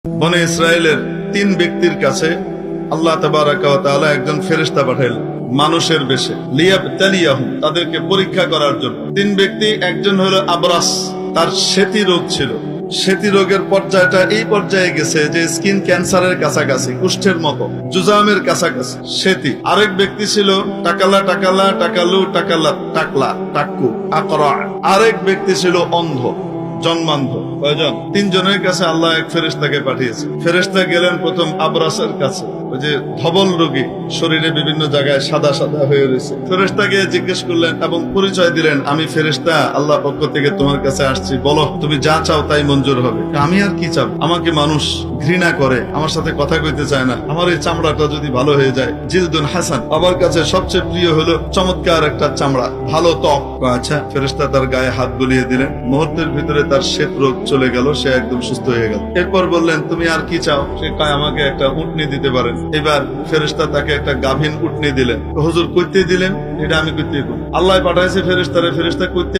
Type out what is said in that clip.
বনে ইসরায়েলের 3 ব্যক্তির কাছে আল্লাহ তাবারাকা ওয়া তাআলা একজন ফেরেশতা পাঠাইলেন মানুষের বেশে, লিয়াবতালিয়াহুম, তাদেরকে পরীক্ষা করার জন্য। 3 ব্যক্তি, একজন হলো আবরাস, তার সেতি রোগ ছিল। সেতি রোগের পর্যায়টা এই পর্যায়ে গেছে যে স্কিন ক্যান্সারের কাছাকাছি, কুষ্ঠের মতো, জুজামের কাছাকাছি সেতি। আরেক ব্যক্তি ছিল টাকালা টাকালা টাকালু টাকালা টাকলা টাক্কু আকরা। আরেক ব্যক্তি ছিল অন্ধ, জন্মান্ধ। কয়জন? 3 জনের কাছে আল্লাহ এক ফেরেশতাকে পাঠিয়েছে। ফেরেশতা গেলেন প্রথম আবরাসের কাছে, ওই যে ধবল রোগী, শরীরে বিভিন্ন জায়গায় সাদা সাদা হয়ে রয়েছে। ফেরেশতাকে জিজ্ঞেস করলেন এবং পরিচয় দিলেন, আমি ফেরেশতা, আল্লাহ পক্ষ থেকে তোমার কাছে আসছি, বলো তুমি যা চাও তাই মঞ্জুর হবে। আমি আর কি চাও? আমাকে মানুষ ঘৃণা করে, আমার সাথে কথা কইতে চায় না, আমার এই চামড়াটা যদি ভালো হয়ে যায়। জিলদুন হাসান, আমার কাছে সবচেয়ে প্রিয় হলো চমৎকার একটা চামড়া, ভালো ত্বক। আচ্ছা, ফেরেশতা তার গায়ে হাত বুলিয়ে দিলেন, মুহূর্তের ভিতরে তার শ্বেত রোগ চলে গেল, সে একদম সুস্থ হয়ে গেল। এরপর বললেন, তুমি আর কি চাও? সে কয়, আমাকে একটা উটনি দিতে পারেন। এবার ফেরেশতা তাকে একটা গাভীন উটনি দিলেন। হুজুর কইতে দিলেন, এটা আমি কইতে আল্লাহ পাঠাইছে ফেরেশতারে, ফেরেশতা কইতে